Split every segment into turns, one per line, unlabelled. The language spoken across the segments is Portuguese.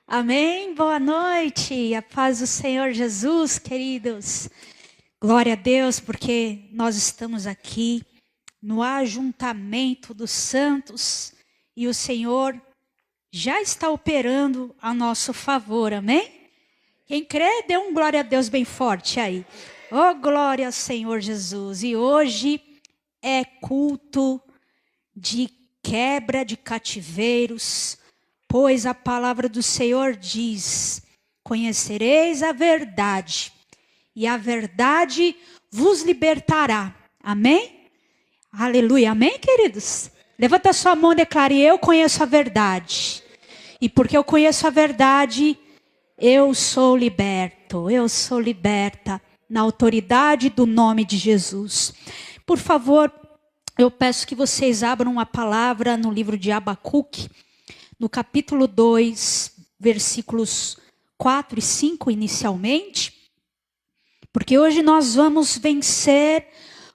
Amém? Boa noite, a paz do Senhor Jesus, queridos. Glória a Deus, porque nós estamos aqui no ajuntamento dos santos e o Senhor já está operando a nosso favor, amém? Quem crê, dê um glória a Deus bem forte aí. Oh, glória ao Senhor Jesus. E hoje é culto de quebra de cativeiros, pois a palavra do Senhor diz: conhecereis a verdade, e a verdade vos libertará. Amém? Aleluia, amém, queridos? Levanta sua mão e declare: eu conheço a verdade. E porque eu conheço a verdade, eu sou liberto, eu sou liberta na autoridade do nome de Jesus. Por favor, eu peço que vocês abram uma palavra no livro de Abacuque, no capítulo 2, versículos 4 e 5 inicialmente, porque hoje nós vamos vencer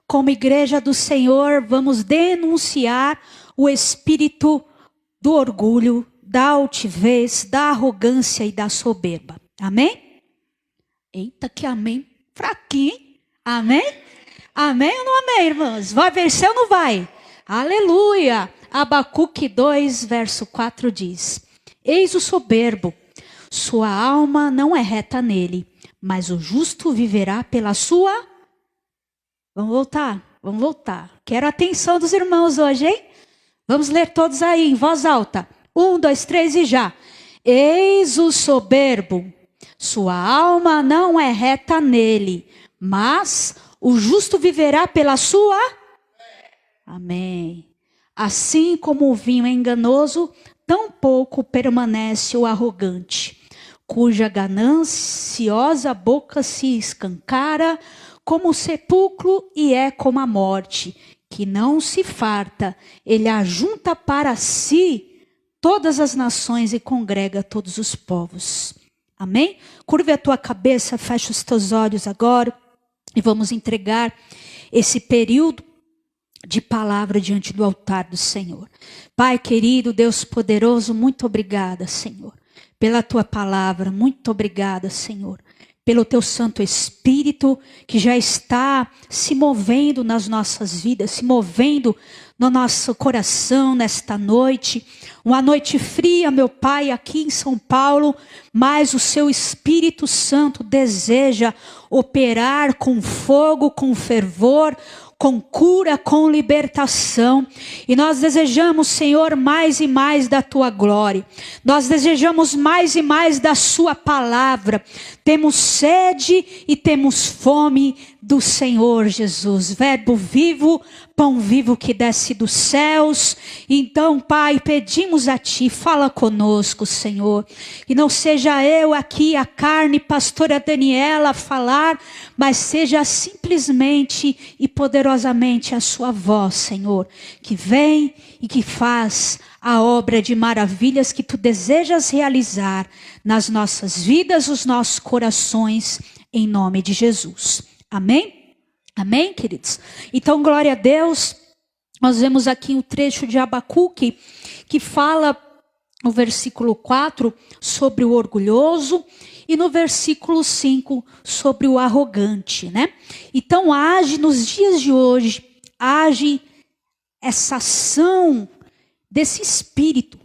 como igreja do Senhor, vamos denunciar o espírito do orgulho, da altivez, da arrogância e da soberba. Amém? Eita, que amém fraquinho, hein? Amém? Amém ou não amém, irmãos? Vai vencer ou não vai? Aleluia! Abacuque 2, verso 4 diz: eis o soberbo, sua alma não é reta nele, mas o justo viverá pela sua... Vamos voltar. Quero a atenção dos irmãos hoje, hein? Vamos ler todos aí em voz alta. 1, 2, 3 e já. Eis o soberbo, sua alma não é reta nele, mas o justo viverá pela sua... Amém. Assim como o vinho é enganoso, tão pouco permanece o arrogante, cuja gananciosa boca se escancara como o sepulcro e é como a morte, que não se farta, ele ajunta para si todas as nações e congrega todos os povos. Amém? Curve a tua cabeça, fecha os teus olhos agora e vamos entregar esse período de palavra diante do altar do Senhor. Pai querido, Deus poderoso, muito obrigada, Senhor, pela tua palavra, muito obrigada, Senhor, pelo teu Santo Espírito que já está se movendo nas nossas vidas, se movendo no nosso coração nesta noite. Uma noite fria, meu Pai, aqui em São Paulo, mas o seu Espírito Santo deseja operar com fogo, com fervor, com cura, com libertação. E nós desejamos, Senhor, mais e mais da tua glória. Nós desejamos mais e mais da sua palavra. Temos sede e temos fome do Senhor Jesus. Verbo vivo, pão vivo que desce dos céus. Então, Pai, pedimos a ti, fala conosco, Senhor. Que não seja eu aqui, a carne, pastora Daniela, a falar, mas seja simplesmente e poderosamente a sua voz, Senhor, que vem e que faz a obra de maravilhas que tu desejas realizar nas nossas vidas, nos nossos corações, em nome de Jesus. Amém? Amém, queridos? Então, glória a Deus. Nós vemos aqui um trecho de Abacuque que fala no versículo 4 sobre o orgulhoso e no versículo 5 sobre o arrogante, né? Então age nos dias de hoje, age essa ação desse espírito.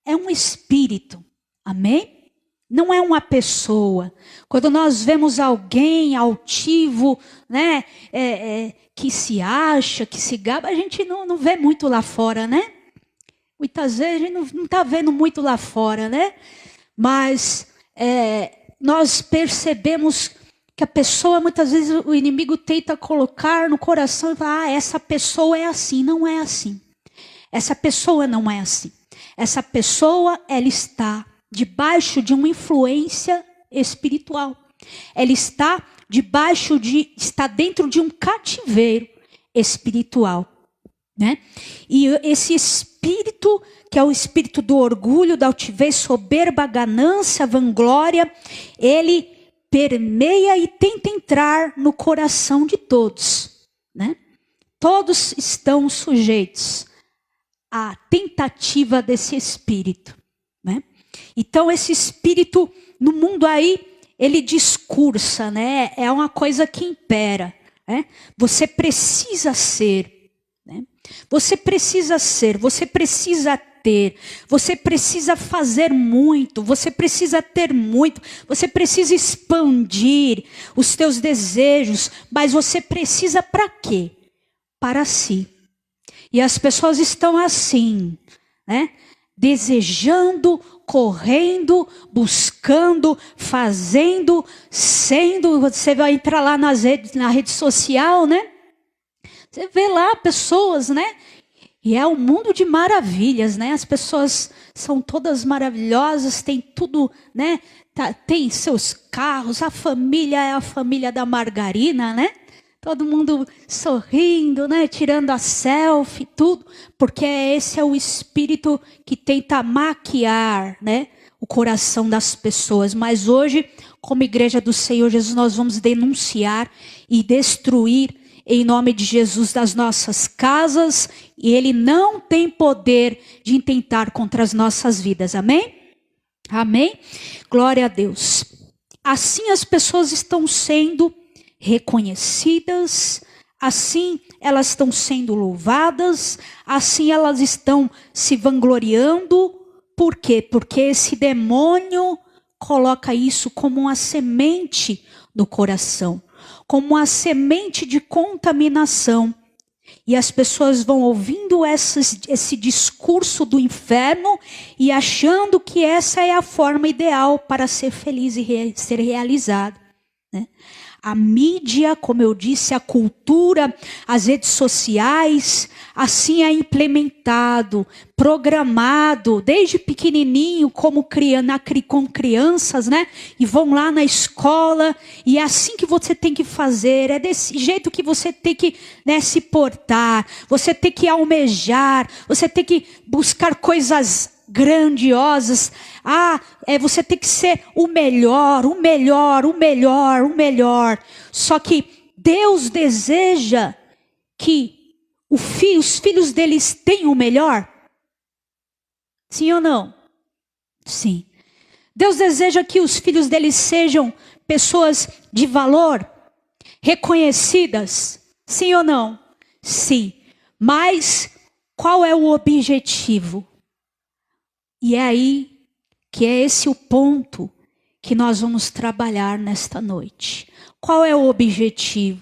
É um espírito, amém? Não é uma pessoa. Quando nós vemos alguém altivo, né, que se acha, que se gaba, a gente não vê muito lá fora, né? Muitas vezes a gente não está vendo muito lá fora, né? Mas nós percebemos que a pessoa, muitas vezes o inimigo tenta colocar no coração e falar: essa pessoa é assim. Não é assim. Essa pessoa não é assim. Essa pessoa, ela está debaixo de uma influência espiritual. Ela está está dentro de um cativeiro espiritual, né? E esse espírito, que é o espírito do orgulho, da altivez, soberba, ganância, vanglória, ele permeia e tenta entrar no coração de todos, né? Todos estão sujeitos à tentativa desse espírito, né? Então esse espírito no mundo aí, ele discursa, né? É uma coisa que impera, né? Você precisa ser, né? Você precisa ser, você precisa ter, você precisa fazer muito, você precisa ter muito, você precisa expandir os teus desejos, mas você precisa para quê? Para si. E as pessoas estão assim, né? Desejando, correndo, buscando, fazendo, sendo. Você vai entrar lá na rede social, né? Você vê lá pessoas, né? E é um mundo de maravilhas, né? As pessoas são todas maravilhosas, tem tudo, né? Tem seus carros, a família é a família da margarina, né? Todo mundo sorrindo, né? Tirando a selfie, tudo. Porque esse é o espírito que tenta maquiar, né? O coração das pessoas. Mas hoje, como igreja do Senhor Jesus, nós vamos denunciar e destruir em nome de Jesus das nossas casas. E Ele não tem poder de intentar contra as nossas vidas. Amém? Amém? Glória a Deus. Assim as pessoas estão sendo reconhecidas, assim elas estão sendo louvadas, assim elas estão se vangloriando. Por quê? Porque esse demônio coloca isso como uma semente no coração, como uma semente de contaminação. E as pessoas vão ouvindo esse discurso do inferno e achando que essa é a forma ideal para ser feliz e ser realizado, né? A mídia, como eu disse, a cultura, as redes sociais, assim é implementado, programado, desde pequenininho, com crianças, né? E vão lá na escola, e é assim que você tem que fazer, é desse jeito que você tem que, né, se portar, você tem que almejar, você tem que buscar coisas grandiosas. Você tem que ser o melhor, o melhor, o melhor, o melhor. Só que Deus deseja que os filhos deles tenham o melhor? Sim ou não? Sim. Deus deseja que os filhos deles sejam pessoas de valor, reconhecidas? Sim ou não? Sim. Mas qual é o objetivo? E é aí que é esse o ponto que nós vamos trabalhar nesta noite. Qual é o objetivo?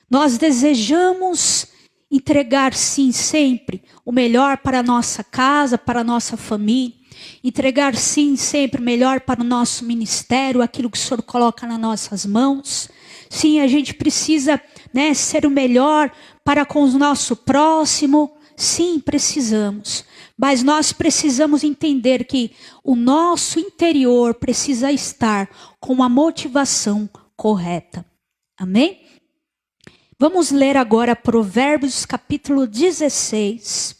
Nós desejamos entregar, sim, sempre o melhor para a nossa casa, para a nossa família. Entregar, sim, sempre o melhor para o nosso ministério, aquilo que o Senhor coloca nas nossas mãos. Sim, a gente precisa, né, ser o melhor para com o nosso próximo. Sim, precisamos. Mas nós precisamos entender que o nosso interior precisa estar com a motivação correta. Amém? Vamos ler agora Provérbios capítulo 16.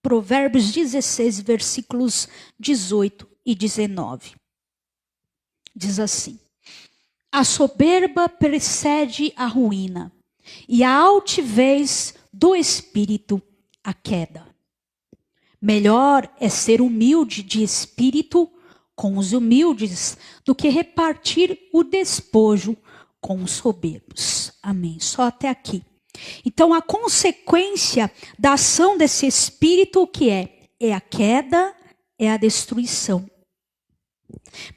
Provérbios 16, versículos 18 e 19. Diz assim: a soberba precede a ruína, e a altivez do espírito a queda. Melhor é ser humilde de espírito com os humildes do que repartir o despojo com os soberbos. Amém. Só até aqui. Então a consequência da ação desse espírito, o que é? É a queda, é a destruição.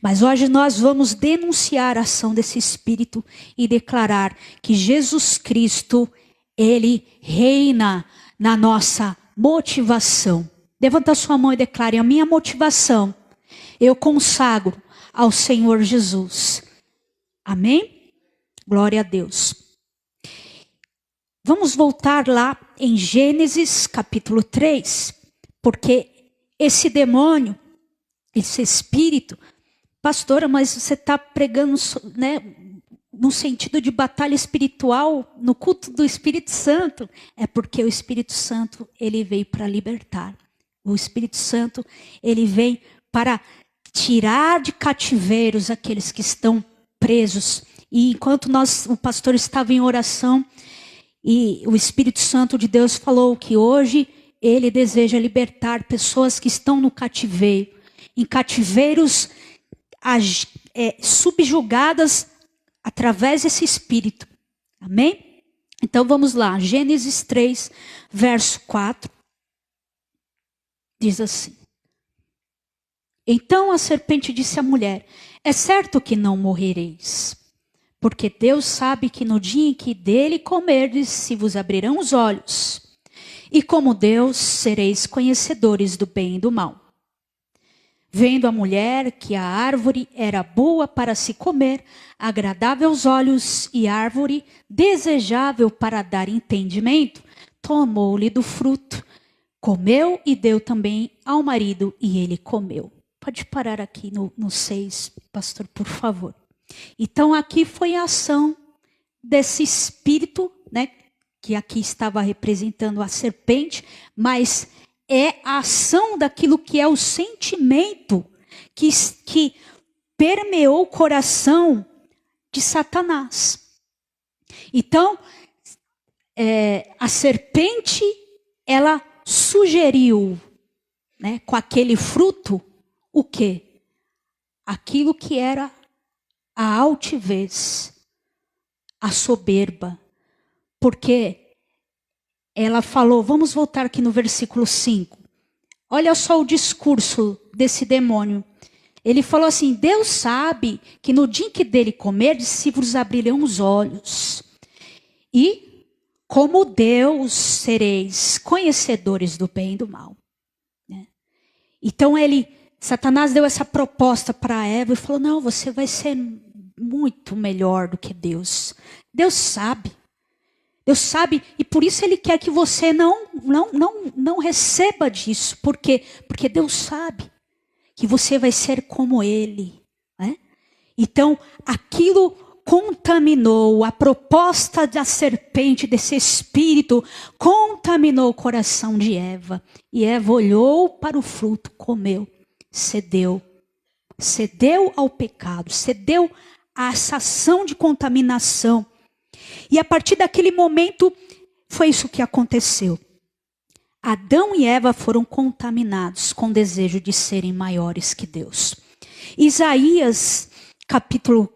Mas hoje nós vamos denunciar a ação desse espírito e declarar que Jesus Cristo, Ele reina na nossa motivação. Levanta sua mão e declare: a minha motivação eu consagro ao Senhor Jesus. Amém? Glória a Deus. Vamos voltar lá em Gênesis capítulo 3, porque esse demônio, esse espírito, pastora, mas você está pregando, né, no sentido de batalha espiritual, no culto do Espírito Santo. É porque o Espírito Santo, ele veio para libertar. O Espírito Santo, ele vem para tirar de cativeiros aqueles que estão presos. E enquanto o pastor estava em oração, e o Espírito Santo de Deus falou que hoje Ele deseja libertar pessoas que estão no cativeiro, em cativeiros subjugadas através desse espírito. Amém? Então vamos lá, Gênesis 3, verso 4. Diz assim: Então a serpente disse à mulher: É certo que não morrereis, porque Deus sabe que no dia em que dele comerdes, se vos abrirão os olhos, e como Deus sereis conhecedores do bem e do mal. Vendo a mulher que a árvore era boa para se comer, agradável aos olhos e árvore desejável para dar entendimento, tomou-lhe do fruto, comeu e deu também ao marido, e ele comeu. Pode parar aqui no 6, pastor, por favor. Então aqui foi a ação desse espírito, né, que aqui estava representando a serpente, mas é a ação daquilo que é o sentimento que permeou o coração de Satanás. Então, a serpente, ela sugeriu, né, com aquele fruto, o quê? Aquilo que era a altivez, a soberba. Porque ela falou, vamos voltar aqui no versículo 5. Olha só o discurso desse demônio. Ele falou assim: Deus sabe que no dia em que dele comerdes, se vos abrirão os olhos. E como Deus sereis conhecedores do bem e do mal. Né? Então Satanás deu essa proposta para Eva e falou: não, você vai ser muito melhor do que Deus. Deus sabe. Deus sabe, e por isso ele quer que você não receba disso. Por quê? Porque Deus sabe que você vai ser como ele. Né? Então, aquilo contaminou, a proposta da serpente, desse espírito, contaminou o coração de Eva. E Eva olhou para o fruto, comeu, cedeu ao pecado, cedeu a essa ação de contaminação. E a partir daquele momento, foi isso que aconteceu. Adão e Eva foram contaminados com o desejo de serem maiores que Deus. Isaías, capítulo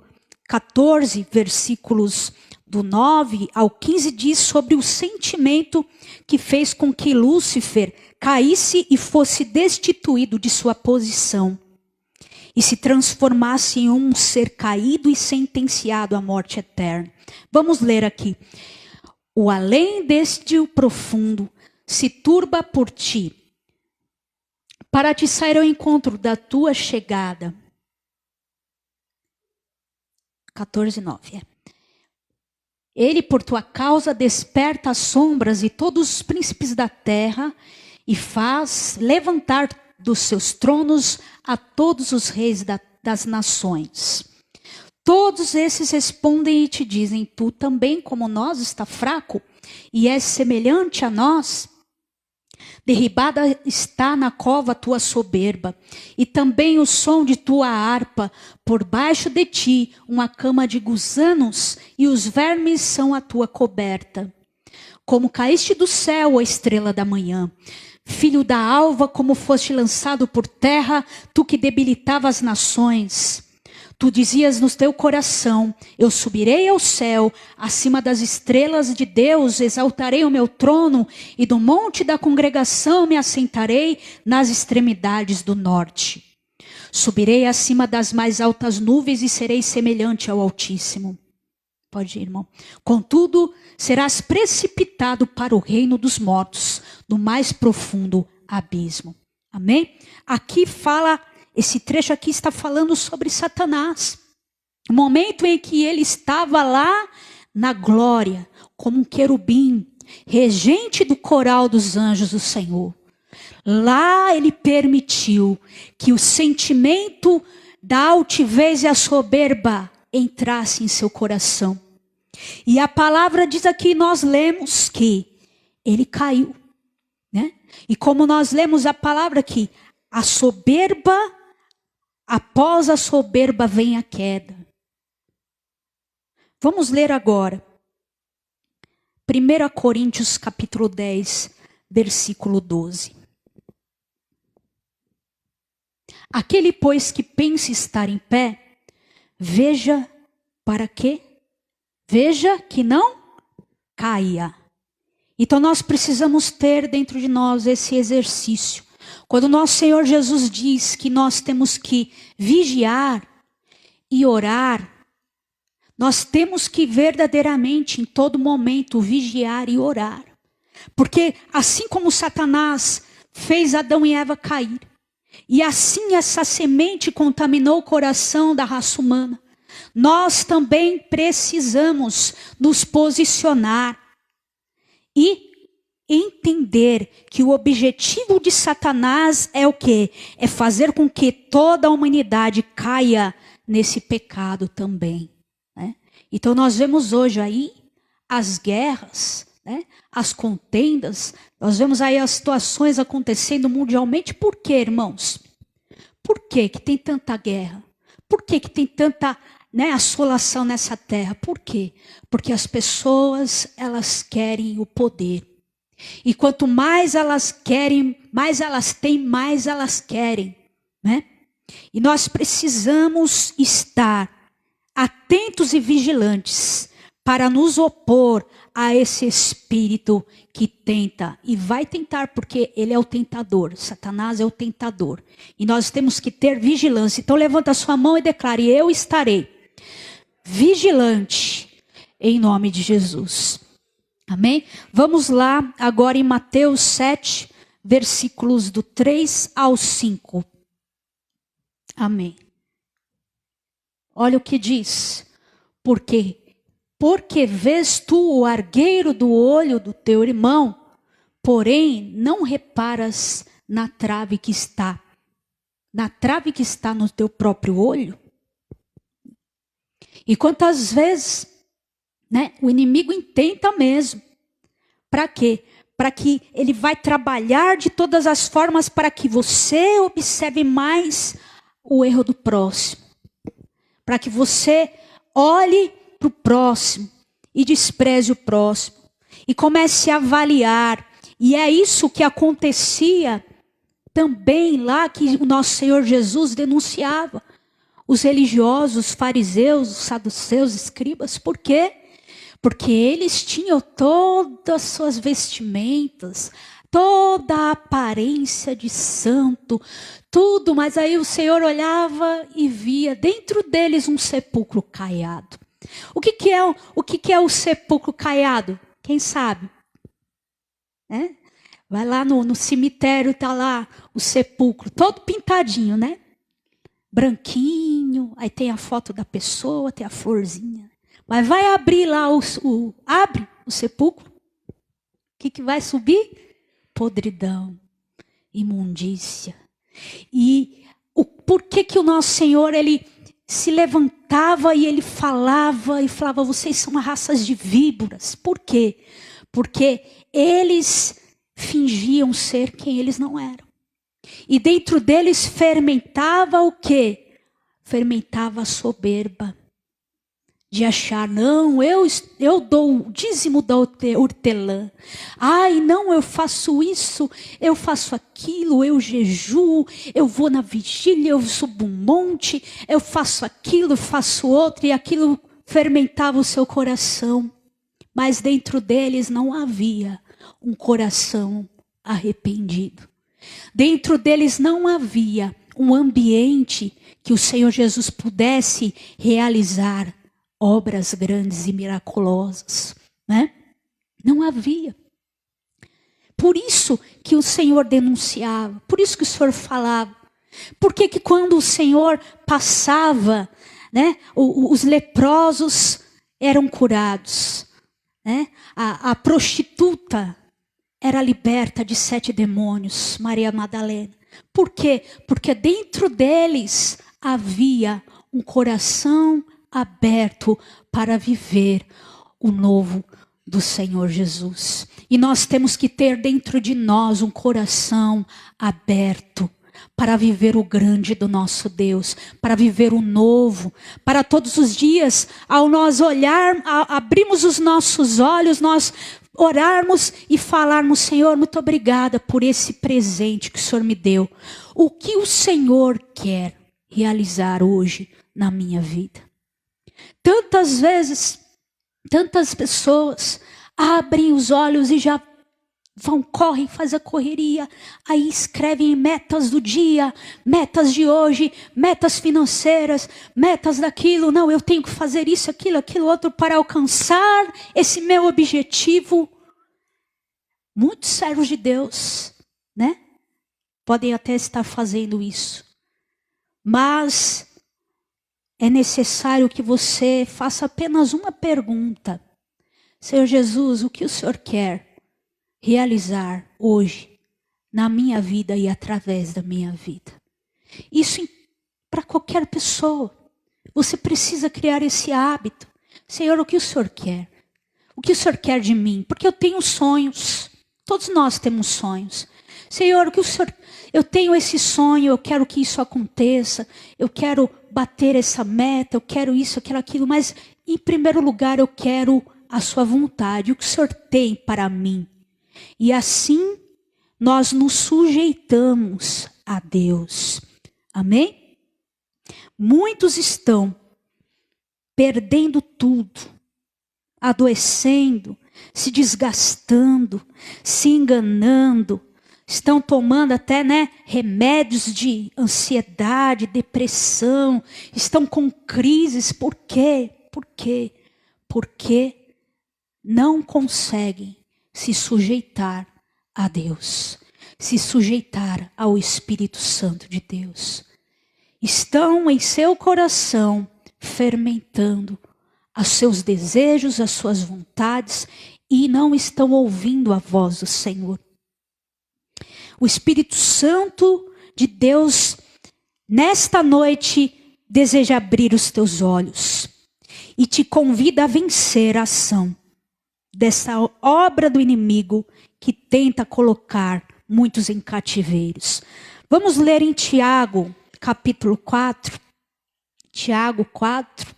14, versículos do 9 ao 15, diz sobre o sentimento que fez com que Lúcifer caísse e fosse destituído de sua posição. E se transformasse em um ser caído e sentenciado à morte eterna. Vamos ler aqui. O além deste o profundo se turba por ti, para te sair ao encontro da tua chegada. 14:9. Ele por tua causa desperta as sombras e todos os príncipes da terra e faz levantar dos seus tronos a todos os reis das nações. Todos esses respondem e te dizem: tu também, como nós, está fraco e és semelhante a nós? Derribada está na cova a tua soberba, e também o som de tua harpa. Por baixo de ti uma cama de gusanos, e os vermes são a tua coberta. Como caíste do céu, ó estrela da manhã, filho da alva, como foste lançado por terra, tu que debilitava as nações. Tu dizias no teu coração: eu subirei ao céu, acima das estrelas de Deus, exaltarei o meu trono, e do monte da congregação me assentarei nas extremidades do norte. Subirei acima das mais altas nuvens e serei semelhante ao Altíssimo. Pode ir, irmão. Contudo, serás precipitado para o reino dos mortos, no mais profundo abismo. Amém? Aqui fala... Esse trecho aqui está falando sobre Satanás. O momento em que ele estava lá na glória, como um querubim, regente do coral dos anjos do Senhor. Lá ele permitiu que o sentimento da altivez e a soberba entrasse em seu coração. E a palavra diz aqui, nós lemos que ele caiu. Né? E como nós lemos a palavra aqui, a soberba... Após a soberba vem a queda. Vamos ler agora. 1 Coríntios capítulo 10, versículo 12. Aquele, pois, que pensa estar em pé, veja para quê? Veja que não caia. Então nós precisamos ter dentro de nós esse exercício. Quando nosso Senhor Jesus diz que nós temos que vigiar e orar, nós temos que verdadeiramente, em todo momento, vigiar e orar. Porque assim como Satanás fez Adão e Eva cair, e assim essa semente contaminou o coração da raça humana, nós também precisamos nos posicionar e entender que o objetivo de Satanás é o quê? É fazer com que toda a humanidade caia nesse pecado também. Né? Então nós vemos hoje aí as guerras, né? As contendas, nós vemos aí as situações acontecendo mundialmente. Por quê, irmãos? Por que tem tanta guerra? Por que tem tanta, né, assolação nessa terra? Por quê? Porque as pessoas, elas querem o poder. E quanto mais elas querem, mais elas têm, mais elas querem. Né? E nós precisamos estar atentos e vigilantes para nos opor a esse espírito que tenta, e vai tentar, porque ele é o tentador, Satanás é o tentador, e nós temos que ter vigilância. Então levanta a sua mão e declare: eu estarei vigilante, em nome de Jesus. Amém? Vamos lá agora em Mateus 7, versículos do 3 ao 5. Amém. Olha o que diz: Porque vês tu o argueiro do olho do teu irmão, porém não reparas na trave que está no teu próprio olho? E quantas vezes, né, o inimigo intenta mesmo. Para quê? Para que ele vai trabalhar de todas as formas para que você observe mais o erro do próximo. Para que você olhe para o próximo e despreze o próximo e comece a avaliar. E é isso que acontecia também lá, que o nosso Senhor Jesus denunciava os religiosos, os fariseus, os saduceus, escribas. Por quê? Porque eles tinham todas as suas vestimentas, toda a aparência de santo, tudo, mas aí o Senhor olhava e via dentro deles um sepulcro caiado. O que é o sepulcro caiado? Quem sabe? Né? Vai lá no cemitério, está lá o sepulcro, todo pintadinho, né? Branquinho, aí tem a foto da pessoa, tem a florzinha. Mas vai abrir lá abre o sepulcro. O que vai subir? Podridão, imundícia. E por que o nosso Senhor, ele se levantava e ele falava, vocês são raças de víboras. Por quê? Porque eles fingiam ser quem eles não eram. E dentro deles fermentava o quê? Fermentava a soberba. De achar, não, eu dou o dízimo da hortelã. Ai, não, eu faço isso, eu faço aquilo, eu jejuo, eu vou na vigília, eu subo um monte, eu faço aquilo, faço outro, e aquilo fermentava o seu coração. Mas dentro deles não havia um coração arrependido. Dentro deles não havia um ambiente que o Senhor Jesus pudesse realizar obras grandes e miraculosas, né? Não havia. Por isso que o Senhor denunciava, por isso que o Senhor falava. Por que quando o Senhor passava, né, os leprosos eram curados, né? A prostituta era liberta de 7 demônios, Maria Madalena. Por quê? Porque dentro deles havia um coração aberto para viver o novo do Senhor Jesus. E nós temos que ter dentro de nós um coração aberto para viver o grande do nosso Deus, para viver o novo, para todos os dias, ao nós olhar, abrimos os nossos olhos, nós orarmos e falarmos: Senhor, muito obrigada por esse presente que o Senhor me deu. O que o Senhor quer realizar hoje na minha vida? Tantas vezes, tantas pessoas abrem os olhos e já correm, fazem a correria, aí escrevem metas do dia, metas de hoje, metas financeiras, metas daquilo. Não, eu tenho que fazer isso, aquilo outro para alcançar esse meu objetivo. Muitos servos de Deus, né? Podem até estar fazendo isso. Mas é necessário que você faça apenas uma pergunta: Senhor Jesus, o que o Senhor quer realizar hoje na minha vida e através da minha vida? Isso para qualquer pessoa. Você precisa criar esse hábito. Senhor, o que o Senhor quer? O que o Senhor quer de mim? Porque eu tenho sonhos. Todos nós temos sonhos. Senhor, o que o Senhor... Eu tenho esse sonho, eu quero que isso aconteça. Eu quero bater essa meta, eu quero isso, eu quero aquilo. Mas, em primeiro lugar, eu quero a sua vontade. O que o Senhor tem para mim? E assim, nós nos sujeitamos a Deus. Amém? Muitos estão perdendo tudo, adoecendo, se desgastando, se enganando, estão tomando até, remédios de ansiedade, depressão, estão com crises. Por quê? Por quê? Porque não conseguem se sujeitar a Deus, se sujeitar ao Espírito Santo de Deus. Estão em seu coração fermentando os seus desejos, as suas vontades, e não estão ouvindo a voz do Senhor. O Espírito Santo de Deus, nesta noite, deseja abrir os teus olhos e te convida a vencer a ação dessa obra do inimigo que tenta colocar muitos em cativeiros. Vamos ler em Tiago, capítulo 4. Tiago 4,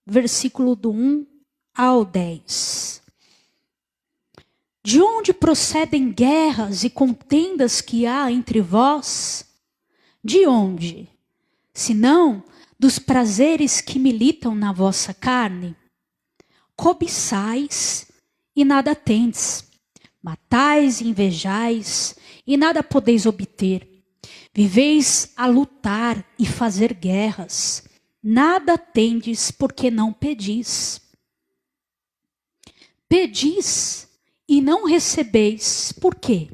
versículo do 1 ao 10. De onde procedem guerras e contendas que há entre vós? De onde? Senão dos prazeres que militam na vossa carne? Cobiçais e nada tendes. Matais e invejais e nada podeis obter. Viveis a lutar e fazer guerras. Nada tendes porque não pedis. Pedis e não recebeis. Por quê?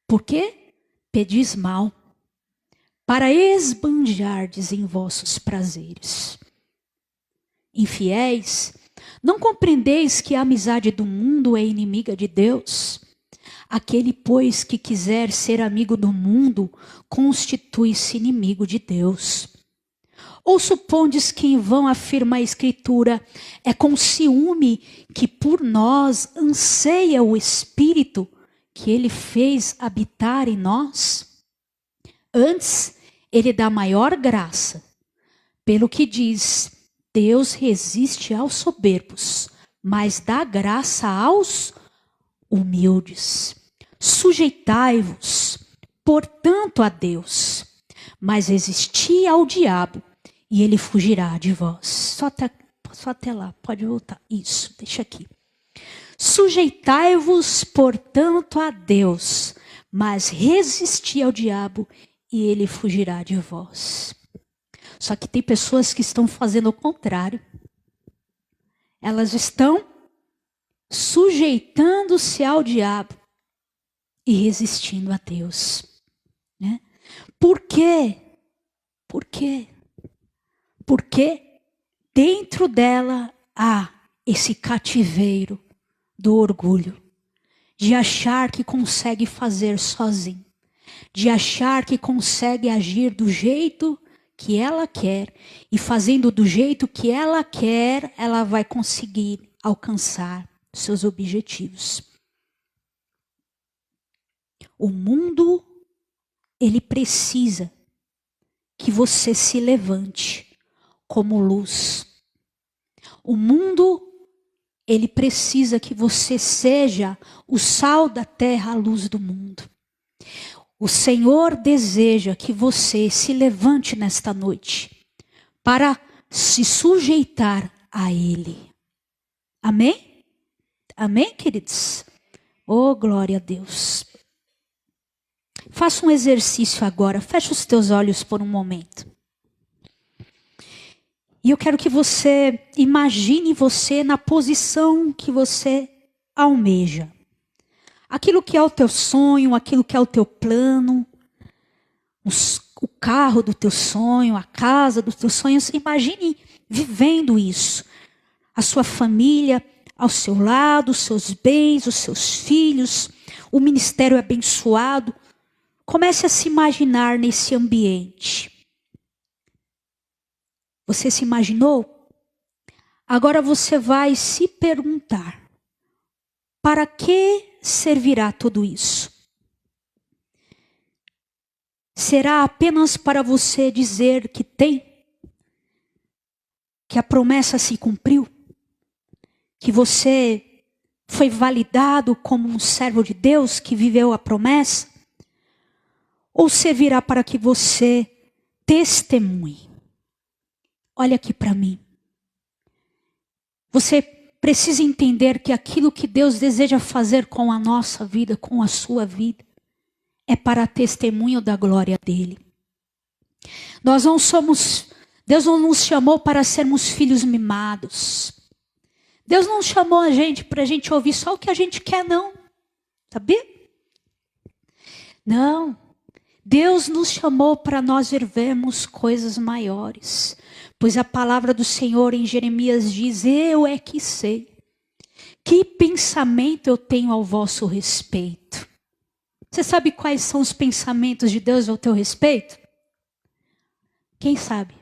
Porque pedis mal, para esbanjardes em vossos prazeres. Infiéis, não compreendeis que a amizade do mundo é inimiga de Deus? Aquele, pois, que quiser ser amigo do mundo, constitui-se inimigo de Deus. Ou supondes que em vão afirma a Escritura: é com ciúme que por nós anseia o Espírito que ele fez habitar em nós? Antes, ele dá maior graça, pelo que diz: Deus resiste aos soberbos, mas dá graça aos humildes. Sujeitai-vos, portanto, a Deus, mas resisti ao diabo, e ele fugirá de vós. Só até lá, pode voltar. Isso, deixa aqui. Sujeitai-vos, portanto, a Deus, mas resisti ao diabo, e ele fugirá de vós. Só que tem pessoas que estão fazendo o contrário. Elas estão sujeitando-se ao diabo e resistindo a Deus, né? Por quê? Por quê? Porque dentro dela há esse cativeiro do orgulho, de achar que consegue fazer sozinho, de achar que consegue agir do jeito que ela quer, e fazendo do jeito que ela quer, ela vai conseguir alcançar seus objetivos. O mundo, ele precisa que você se levante como luz. O mundo, Ele precisa que você seja o sal da terra, a luz do mundo. O Senhor deseja que você se levante nesta noite para se sujeitar a Ele. Amém? Amém, queridos? Oh, glória a Deus. Faça um exercício agora. Feche os teus olhos por um momento. E eu quero que você imagine você na posição que você almeja. Aquilo que é o teu sonho, aquilo que é o teu plano, o carro do teu sonho, a casa dos teus sonhos. Imagine vivendo isso. A sua família ao seu lado, os seus bens, os seus filhos, o ministério abençoado. Comece a se imaginar nesse ambiente. Você se imaginou? Agora você vai se perguntar: para que servirá tudo isso? Será apenas para você dizer que tem? Que a promessa se cumpriu? Que você foi validado como um servo de Deus que viveu a promessa? Ou servirá para que você testemunhe? Olha aqui para mim. Você precisa entender que aquilo que Deus deseja fazer com a nossa vida, com a sua vida, é para testemunho da glória dele. Deus não nos chamou para sermos filhos mimados. Deus não chamou a gente para a gente ouvir só o que a gente quer, não. Sabia? Não. Deus nos chamou para nós vivermos coisas maiores. Pois a palavra do Senhor em Jeremias diz: eu é que sei. Que pensamento eu tenho ao vosso respeito? Você sabe quais são os pensamentos de Deus ao teu respeito? Quem sabe?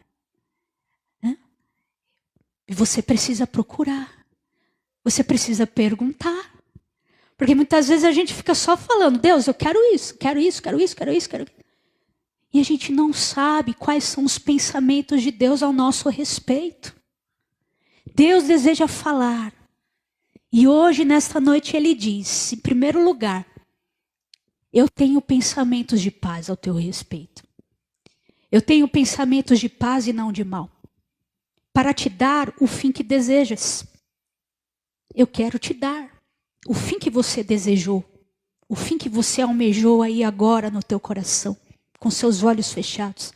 E você precisa procurar. Você precisa perguntar. Porque muitas vezes a gente fica só falando: Deus, eu quero isso, quero isso, quero isso, quero isso, quero isso. E a gente não sabe quais são os pensamentos de Deus ao nosso respeito. Deus deseja falar. E hoje, nesta noite, Ele diz, em primeiro lugar: eu tenho pensamentos de paz ao teu respeito. Eu tenho pensamentos de paz e não de mal, para te dar o fim que desejas. Eu quero te dar o fim que você desejou, o fim que você almejou aí agora no teu coração, com seus olhos fechados.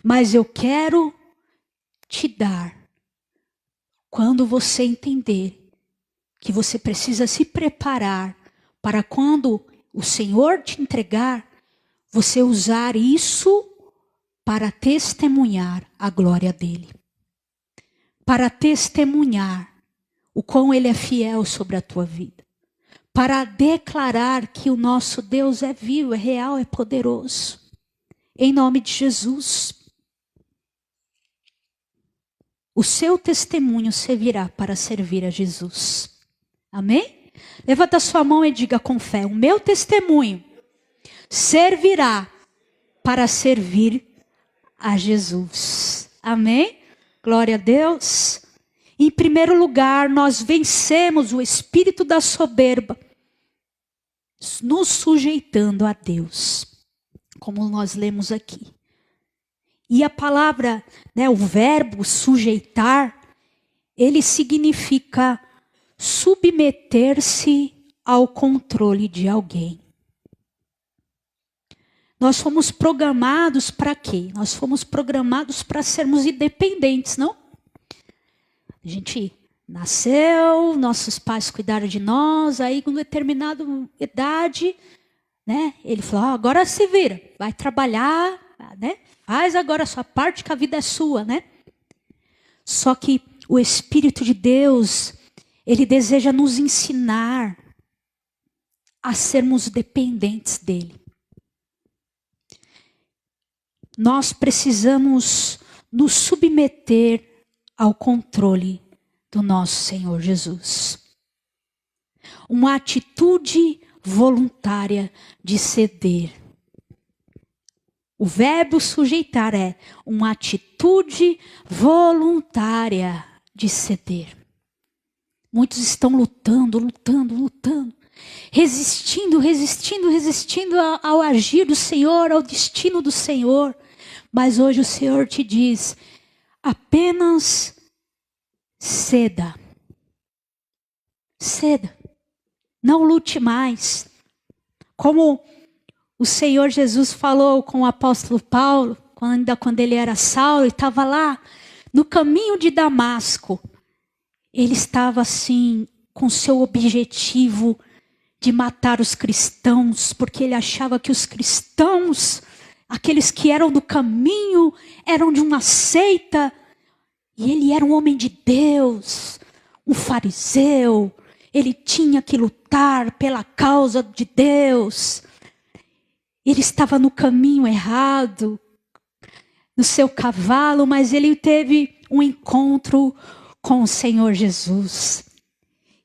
Mas eu quero te dar quando você entender que você precisa se preparar para quando o Senhor te entregar, você usar isso para testemunhar a glória dele. Para testemunhar o quão ele é fiel sobre a tua vida. Para declarar que o nosso Deus é vivo, é real, é poderoso. Em nome de Jesus. O seu testemunho servirá para servir a Jesus. Amém? Levanta a sua mão e diga com fé: o meu testemunho servirá para servir a Jesus. Amém? Glória a Deus. Em primeiro lugar, nós vencemos o espírito da soberba, nos sujeitando a Deus, como nós lemos aqui. E a palavra, o verbo sujeitar, ele significa submeter-se ao controle de alguém. Nós fomos programados para quê? Nós fomos programados para sermos independentes, não? A gente nasceu, nossos pais cuidaram de nós, aí com determinada idade, ele falou: agora se vira, vai trabalhar, faz agora a sua parte que a vida é sua, Só que o Espírito de Deus, ele deseja nos ensinar a sermos dependentes dele. Nós precisamos nos submeter ao controle do nosso Senhor Jesus. Uma atitude voluntária de ceder. O verbo sujeitar é uma atitude voluntária de ceder. Muitos estão lutando, resistindo ao agir do Senhor, ao destino do Senhor. Mas hoje o Senhor te diz, apenas ceda. Ceda. Não lute mais. Como o Senhor Jesus falou com o apóstolo Paulo, quando ele era Saulo, e estava lá no caminho de Damasco. Ele estava assim, com seu objetivo de matar os cristãos, porque ele achava que os cristãos, aqueles que eram do caminho, eram de uma seita, e ele era um homem de Deus, um fariseu, ele tinha que lutar pela causa de Deus. Ele estava no caminho errado, no seu cavalo, mas ele teve um encontro com o Senhor Jesus.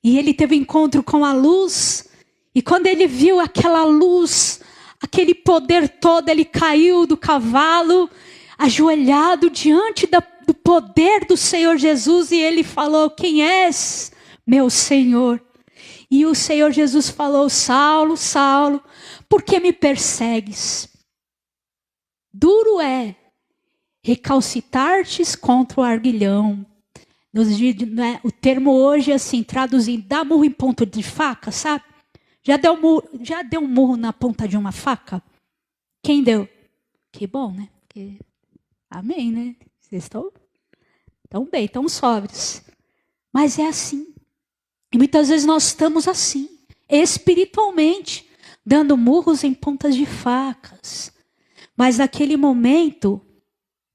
E ele teve um encontro com a luz, e quando ele viu aquela luz, aquele poder todo, ele caiu do cavalo, ajoelhado diante do poder do Senhor Jesus, e ele falou, quem és, meu Senhor? E o Senhor Jesus falou, Saulo, Saulo, por que me persegues? Duro é recalcitar-te contra o arguilhão. O termo hoje é assim, traduzindo, dá murro em ponta de faca, sabe? Já deu um murro na ponta de uma faca? Quem deu? Que bom, né? Amém, né? Vocês estão bem, estão sóbrios. Mas é assim. E muitas vezes nós estamos assim, espiritualmente, dando murros em pontas de facas. Mas naquele momento,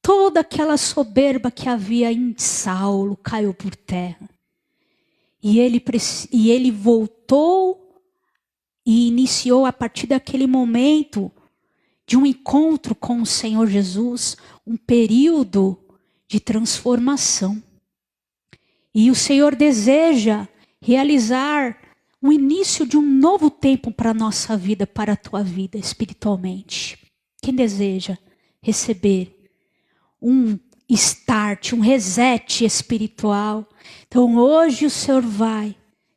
toda aquela soberba que havia em Saulo caiu por terra. E ele voltou e iniciou a partir daquele momento de um encontro com o Senhor Jesus, um período de transformação. E o Senhor deseja realizar o início de um novo tempo para a nossa vida, para a tua vida espiritualmente. Quem deseja receber um start, um reset espiritual. Então hoje o Senhor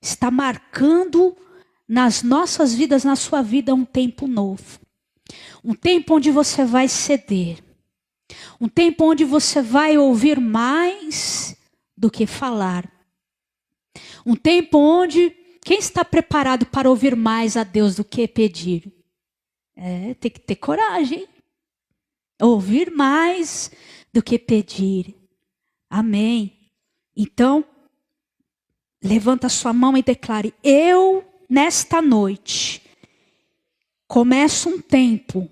está marcando nas nossas vidas, na sua vida, um tempo novo. Um tempo onde você vai ceder. Um tempo onde você vai ouvir mais do que falar. Um tempo onde, quem está preparado para ouvir mais a Deus do que pedir? Tem que ter coragem. Ouvir mais do que pedir. Amém. Então, levanta a sua mão e declare, eu, nesta noite, começo um tempo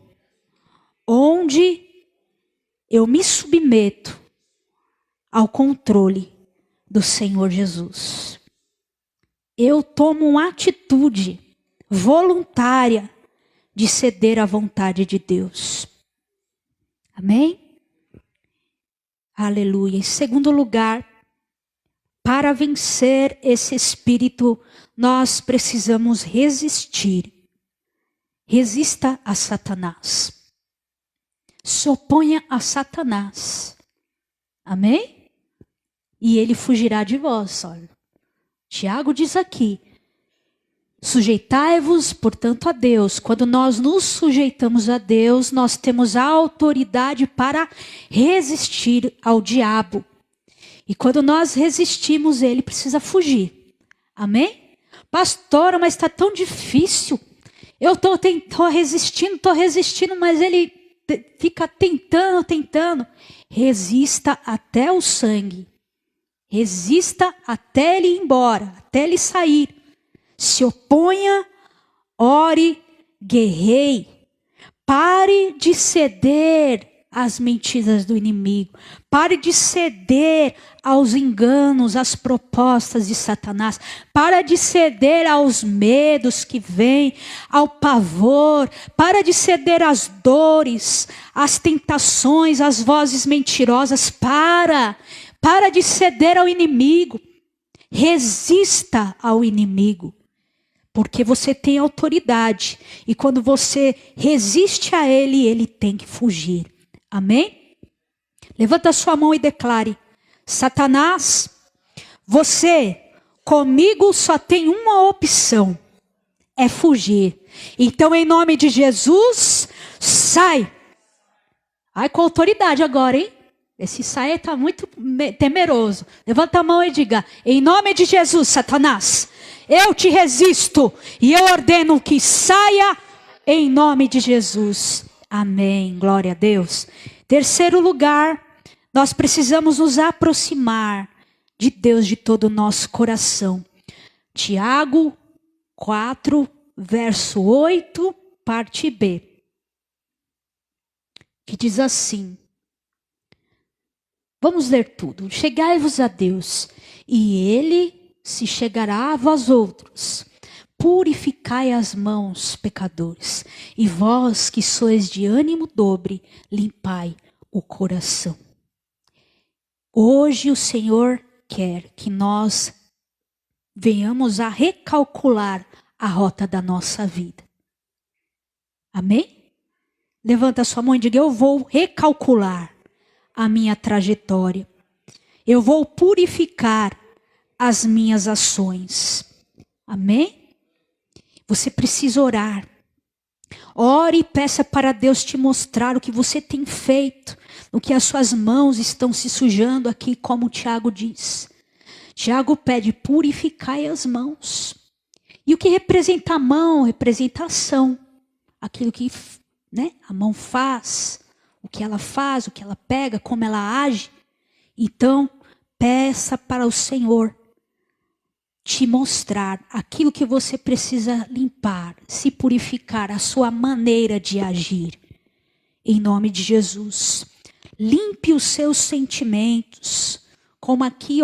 onde eu me submeto ao controle do Senhor Jesus. Eu tomo uma atitude voluntária de ceder à vontade de Deus. Amém? Aleluia. Em segundo lugar, para vencer esse espírito, nós precisamos resistir. Resista a Satanás. Se oponha a Satanás. Amém? E ele fugirá de vós. Olha. Tiago diz aqui, sujeitai-vos, portanto, a Deus. Quando nós nos sujeitamos a Deus, nós temos a autoridade para resistir ao diabo. E quando nós resistimos, ele precisa fugir. Amém? Pastora, mas está tão difícil. Eu estou resistindo, mas ele fica tentando. Resista até o sangue. Resista até ele ir embora, até ele sair. Se oponha, ore, guerreie. Pare de ceder às mentiras do inimigo. Pare de ceder aos enganos, às propostas de Satanás. Para de ceder aos medos que vêm, ao pavor. Para de ceder às dores, às tentações, às vozes mentirosas. Para de ceder ao inimigo. Resista ao inimigo. Porque você tem autoridade. E quando você resiste a ele, ele tem que fugir. Amém? Levanta a sua mão e declare: Satanás, você Comigo só tem uma opção, é fugir. Então, em nome de Jesus, sai. Ai, com autoridade agora, hein? Esse sai está muito temeroso. Levanta a mão e diga: em nome de Jesus, Satanás, eu te resisto e eu ordeno que saia em nome de Jesus. Amém. Glória a Deus. Terceiro lugar, nós precisamos nos aproximar de Deus de todo o nosso coração. Tiago 4, verso 8, parte B. Que diz assim. Vamos ler tudo. Chegai-vos a Deus, e Ele se chegará a vós outros. Purificai as mãos, pecadores, e vós que sois de ânimo dobre, limpai o coração. Hoje o Senhor quer que nós venhamos a recalcular a rota da nossa vida. Amém? Levanta a sua mão e diga: eu vou recalcular a minha trajetória. Eu vou purificar as minhas ações. Amém? Você precisa orar. Ore e peça para Deus te mostrar o que você tem feito, o que as suas mãos estão se sujando aqui, como Tiago diz. Tiago pede: purificai as mãos. E o que representa a mão? Representa a ação. Aquilo que, a mão faz, o que ela faz, o que ela pega, como ela age. Então, peça para o Senhor te mostrar aquilo que você precisa limpar, se purificar, a sua maneira de agir. Em nome de Jesus. Limpe os seus sentimentos, como aqui,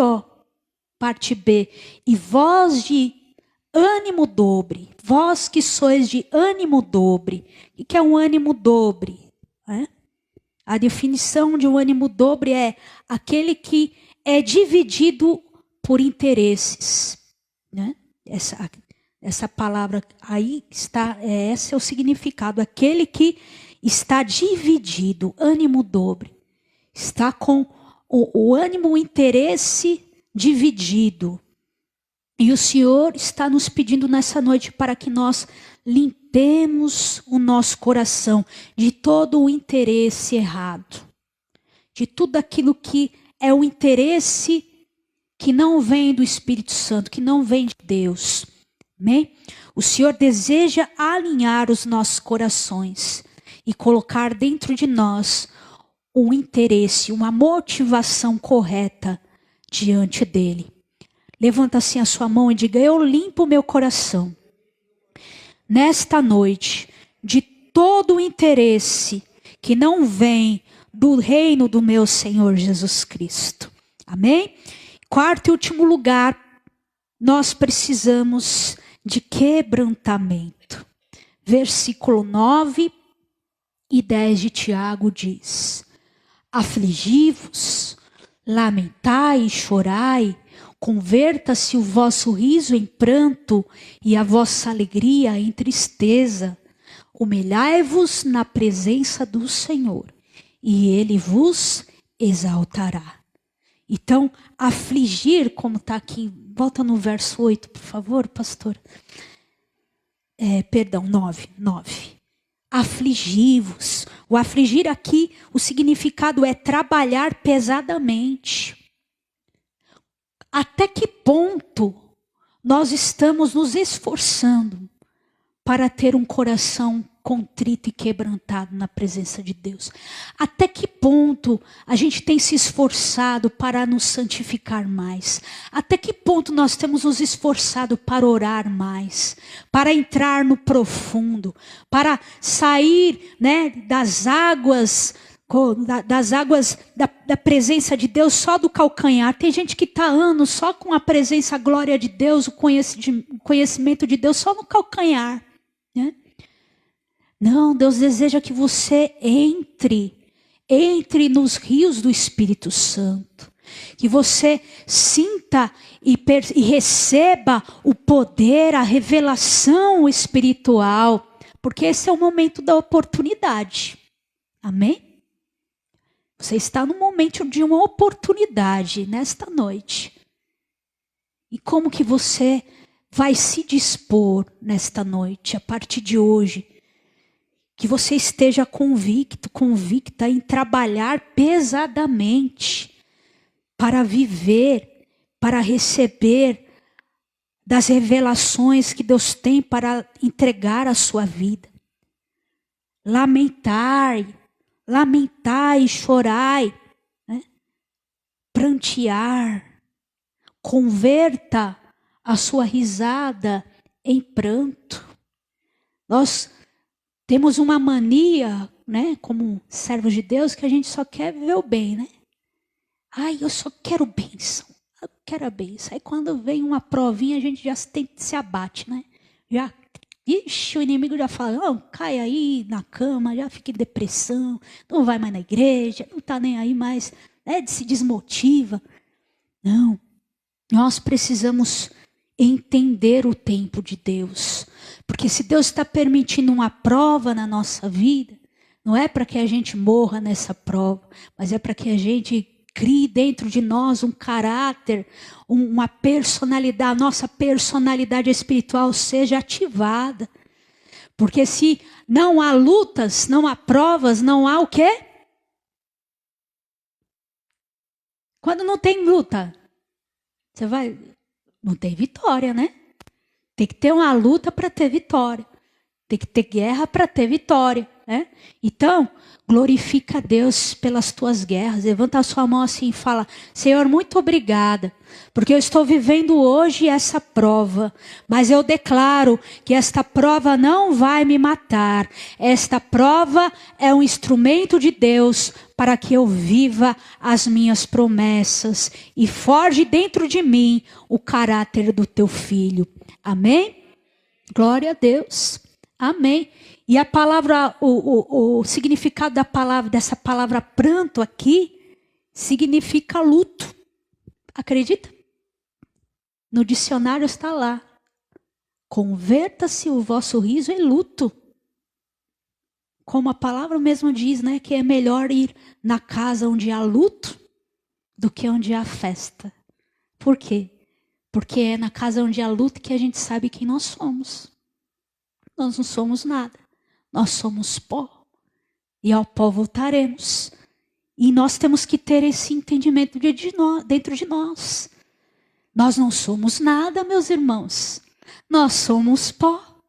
parte B. E vós de ânimo dobre, vós que sois de ânimo dobre. O que é um ânimo dobre? A definição de um ânimo dobre é aquele que é dividido por interesses. Essa palavra aí está, esse é o significado. Aquele que está dividido, ânimo dobre. Está com o ânimo, o interesse dividido. E o Senhor está nos pedindo nessa noite para que nós limpemos o nosso coração de todo o interesse errado. De tudo aquilo que é o interesse que não vem do Espírito Santo, que não vem de Deus. Amém? O Senhor deseja alinhar os nossos corações e colocar dentro de nós um interesse, uma motivação correta diante dele. Levanta assim a sua mão e diga: eu limpo o meu coração nesta noite de todo o interesse que não vem do reino do meu Senhor Jesus Cristo. Amém? Quarto e último lugar, nós precisamos de quebrantamento. Versículo 9 e 10 de Tiago diz: afligi-vos, lamentai e chorai, converta-se o vosso riso em pranto e a vossa alegria em tristeza. Humilhai-vos na presença do Senhor, e Ele vos exaltará. Então, afligir, como está aqui, volta no verso 8, por favor, pastor. 9. Afligi-vos. O afligir aqui, o significado é trabalhar pesadamente. Até que ponto nós estamos nos esforçando para ter um coração contrito e quebrantado na presença de Deus? Até que ponto a gente tem se esforçado para nos santificar mais? Até que ponto nós temos nos esforçado para orar mais, para entrar no profundo, para sair, das águas da presença de Deus só do calcanhar? Tem gente que está anos só com a presença, a glória de Deus, o conhecimento de Deus só no calcanhar, Não, Deus deseja que você entre nos rios do Espírito Santo. Que você sinta e receba o poder, a revelação espiritual. Porque esse é o momento da oportunidade. Amém? Você está no momento de uma oportunidade nesta noite. E como que você vai se dispor nesta noite, a partir de hoje, que você esteja convicta em trabalhar pesadamente para viver, para receber das revelações que Deus tem para entregar à sua vida. Lamentai e chorai, né? Prantear, converta a sua risada em pranto. Nós temos uma mania, né, como servos de Deus, que a gente só quer viver o bem, né? Ai, eu só quero bênção. Eu quero a bênção. Aí quando vem uma provinha, a gente já se abate, né? Ixi, o inimigo já fala, cai aí na cama, já fica em depressão, não vai mais na igreja, não está nem aí mais, né, se desmotiva. Não, nós precisamos entender o tempo de Deus. Porque se Deus está permitindo uma prova na nossa vida, não é para que a gente morra nessa prova, mas é para que a gente crie dentro de nós um caráter, uma personalidade, a nossa personalidade espiritual seja ativada. Porque se não há lutas, não há provas, não há o quê? Quando não tem luta, não tem vitória, né? Tem que ter uma luta para ter vitória. Tem que ter guerra para ter vitória, né? Então, glorifica a Deus pelas tuas guerras. Levanta a sua mão assim e fala: Senhor, muito obrigada, porque eu estou vivendo hoje essa prova. Mas eu declaro que esta prova não vai me matar. Esta prova é um instrumento de Deus para que eu viva as minhas promessas e forge dentro de mim o caráter do teu filho. Amém? Glória a Deus. Amém. E a palavra, o significado da palavra, dessa palavra pranto aqui, significa luto. Acredita? No dicionário está lá. Converta-se o vosso riso em luto. Como a palavra mesmo diz, né? Que é melhor ir na casa onde há luto do que onde há festa. Por quê? Porque é na casa onde há luto que a gente sabe quem nós somos. Nós não somos nada. Nós somos pó. E ao pó voltaremos. E nós temos que ter esse entendimento dentro de nós. Nós não somos nada, meus irmãos. Nós somos pó.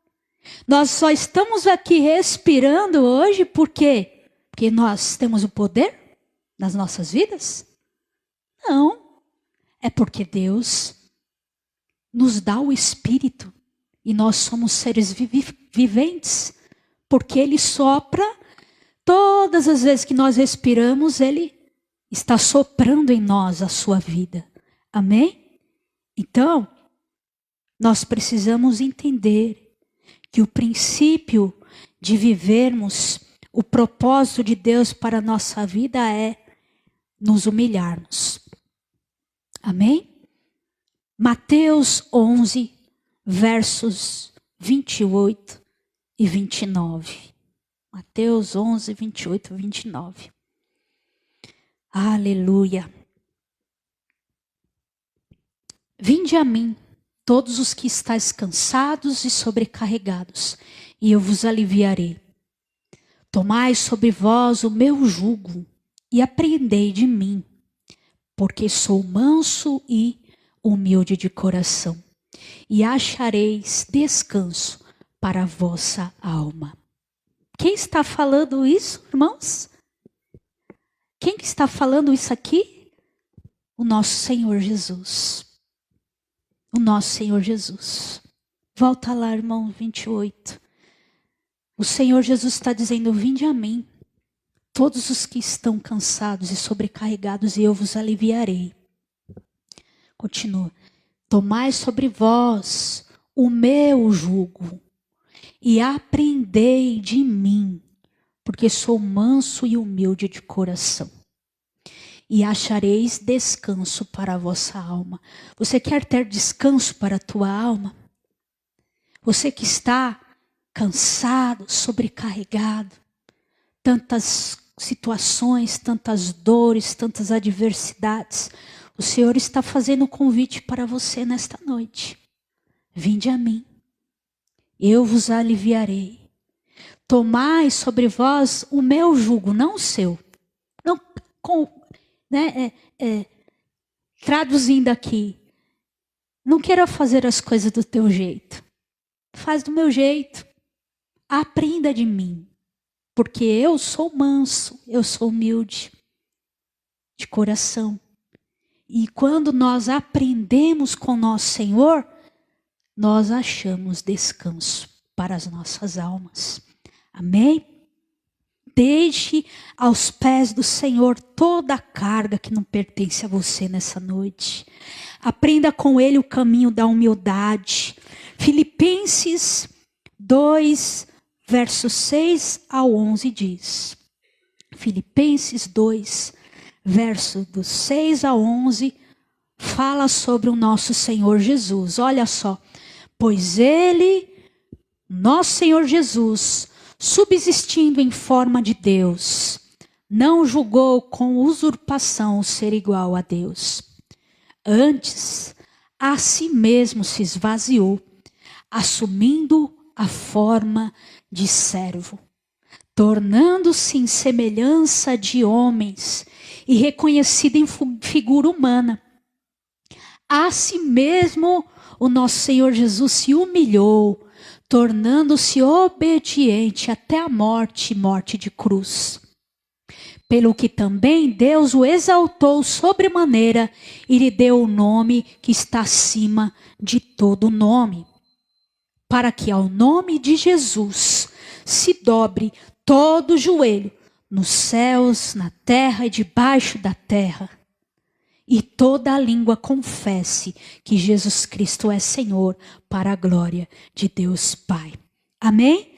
Nós só estamos aqui respirando hoje por quê? Porque nós temos o poder nas nossas vidas? Não. É porque Deus nos dá o Espírito. E nós somos seres viventes, porque Ele sopra, todas as vezes que nós respiramos, Ele está soprando em nós a sua vida. Amém? Então, nós precisamos entender que o princípio de vivermos o propósito de Deus para a nossa vida é nos humilharmos. Amém? Mateus 11, versos 28 e 29. Mateus 11, 28 e 29. Aleluia. Vinde a mim, todos os que estáis cansados e sobrecarregados, e eu vos aliviarei. Tomai sobre vós o meu jugo e aprendei de mim, porque sou manso e humilde de coração. E achareis descanso para a vossa alma. Quem está falando isso, irmãos? Quem que está falando isso aqui? O nosso Senhor Jesus. O nosso Senhor Jesus. Volta lá, irmão, 28. O Senhor Jesus está dizendo: vinde a mim, todos os que estão cansados e sobrecarregados, e eu vos aliviarei. Continua. Tomai sobre vós o meu jugo e aprendei de mim, porque sou manso e humilde de coração. E achareis descanso para a vossa alma. Você quer ter descanso para a tua alma? Você que está cansado, sobrecarregado, tantas situações, tantas dores, tantas adversidades. O Senhor está fazendo um convite para você nesta noite. Vinde a mim, eu vos aliviarei. Tomai sobre vós o meu jugo, não o seu. Não, traduzindo aqui, não queira fazer as coisas do teu jeito. Faz do meu jeito. Aprenda de mim. Porque eu sou manso, eu sou humilde de coração. E quando nós aprendemos com nosso Senhor, nós achamos descanso para as nossas almas. Amém? Deixe aos pés do Senhor toda a carga que não pertence a você nessa noite. Aprenda com Ele o caminho da humildade. Filipenses 2, versos 6 ao 11 diz. Filipenses 2, verso dos 6 a 11, fala sobre o nosso Senhor Jesus. Olha só. Pois Ele, nosso Senhor Jesus, subsistindo em forma de Deus, não julgou com usurpação o ser igual a Deus. Antes, a si mesmo se esvaziou, assumindo a forma de servo, tornando-se em semelhança de homens e reconhecido em figura humana. A si mesmo o nosso Senhor Jesus se humilhou, tornando-se obediente até a morte, morte de cruz. Pelo que também Deus o exaltou sobremaneira e lhe deu o nome que está acima de todo nome, para que ao nome de Jesus se dobre todo o joelho, nos céus, na terra e debaixo da terra, e toda a língua confesse que Jesus Cristo é Senhor, para a glória de Deus Pai. Amém?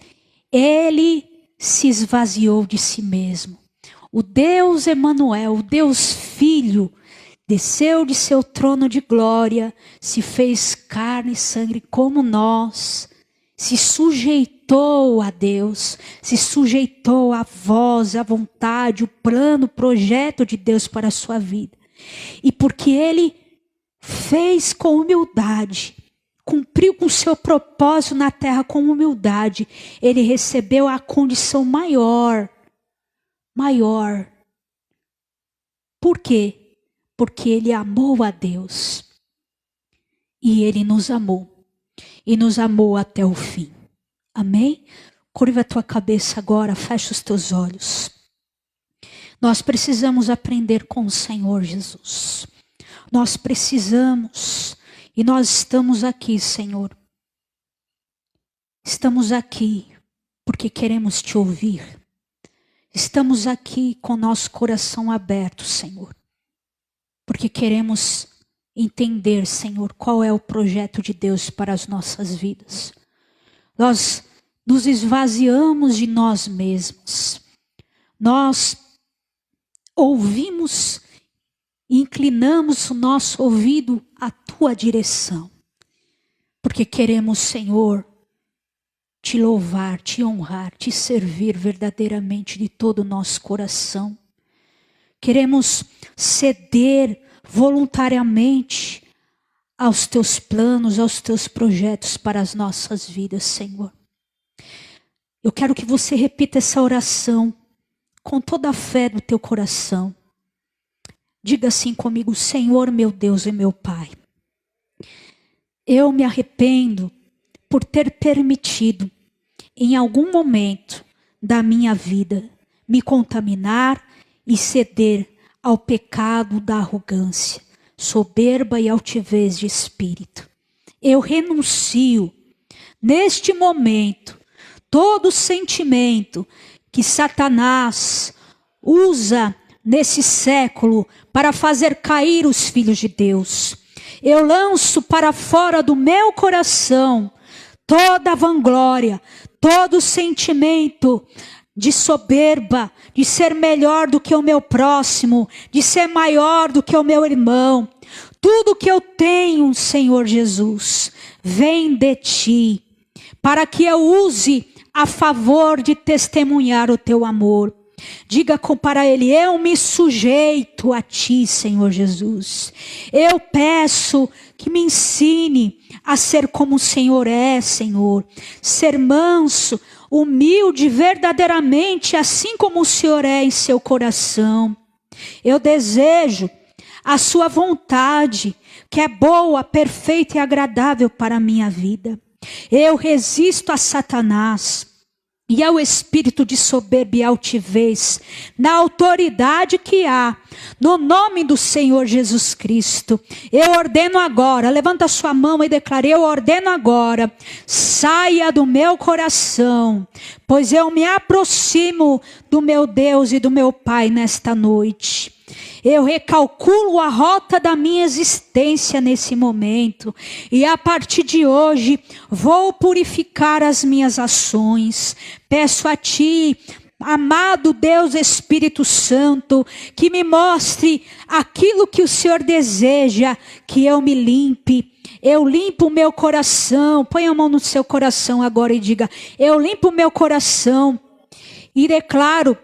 Ele se esvaziou de si mesmo. O Deus Emanuel, o Deus Filho, desceu de seu trono de glória, se fez carne e sangue como nós, se sujeitou a Deus, se sujeitou à voz, à vontade, o plano, o projeto de Deus para a sua vida. E porque Ele fez com humildade, cumpriu com o seu propósito na terra com humildade, Ele recebeu a condição maior. Por quê? Porque Ele amou a Deus. E Ele nos amou. E nos amou até o fim. Amém? Curva a tua cabeça agora, fecha os teus olhos. Nós precisamos aprender com o Senhor Jesus. Nós precisamos, e nós estamos aqui, Senhor. Estamos aqui porque queremos te ouvir. Estamos aqui com nosso coração aberto, Senhor. Porque queremos entender, Senhor, qual é o projeto de Deus para as nossas vidas. Nós nos esvaziamos de nós mesmos. Nós ouvimos e inclinamos o nosso ouvido à tua direção. Porque queremos, Senhor, te louvar, te honrar, te servir verdadeiramente de todo o nosso coração. Queremos ceder voluntariamente aos teus planos, aos teus projetos para as nossas vidas, Senhor. Eu quero que você repita essa oração com toda a fé do teu coração. Diga assim comigo: Senhor, meu Deus e meu Pai, eu me arrependo por ter permitido em algum momento da minha vida me contaminar e ceder ao pecado da arrogância, soberba e altivez de espírito. Eu renuncio neste momento todo sentimento que Satanás usa nesse século para fazer cair os filhos de Deus. Eu lanço para fora do meu coração toda a vanglória, todo sentimento de soberba, de ser melhor do que o meu próximo, de ser maior do que o meu irmão. Tudo que eu tenho, Senhor Jesus, vem de ti, para que eu use a favor de testemunhar o teu amor. Diga para ele: eu me sujeito a ti, Senhor Jesus. Eu peço que me ensine a ser como o Senhor é, Senhor. Ser manso, humilde verdadeiramente, assim como o Senhor é em seu coração. Eu desejo a sua vontade, que é boa, perfeita e agradável para a minha vida. Eu resisto a Satanás e ao espírito de soberba e altivez, na autoridade que há, no nome do Senhor Jesus Cristo. Eu ordeno agora, levanta sua mão e declare: eu ordeno agora, saia do meu coração, pois eu me aproximo do meu Deus e do meu Pai nesta noite. Eu recalculo a rota da minha existência nesse momento. E a partir de hoje, vou purificar as minhas ações. Peço a ti, amado Deus Espírito Santo, que me mostre aquilo que o Senhor deseja, que eu me limpe. Eu limpo o meu coração. Põe a mão no seu coração agora e diga: eu limpo o meu coração. E declaro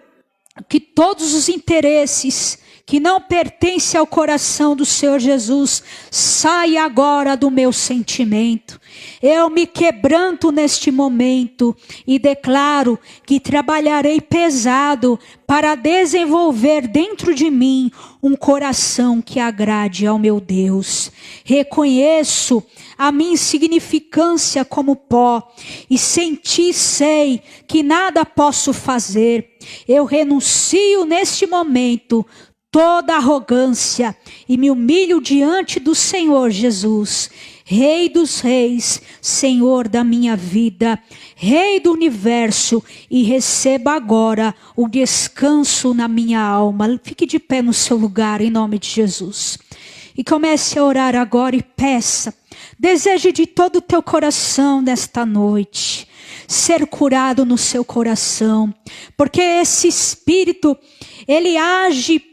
que todos os interesses que não pertence ao coração do Senhor Jesus, sai agora do meu sentimento. Eu me quebranto neste momento e declaro que trabalharei pesado para desenvolver dentro de mim um coração que agrade ao meu Deus. Reconheço a minha insignificância como pó, e sem ti sei que nada posso fazer. Eu renuncio neste momento toda arrogância e me humilho diante do Senhor Jesus, Rei dos reis, Senhor da minha vida, Rei do universo, e receba agora o descanso na minha alma. Fique de pé no seu lugar em nome de Jesus. E comece a orar agora e peça. Deseje de todo o teu coração nesta noite ser curado no seu coração, porque esse Espírito, ele age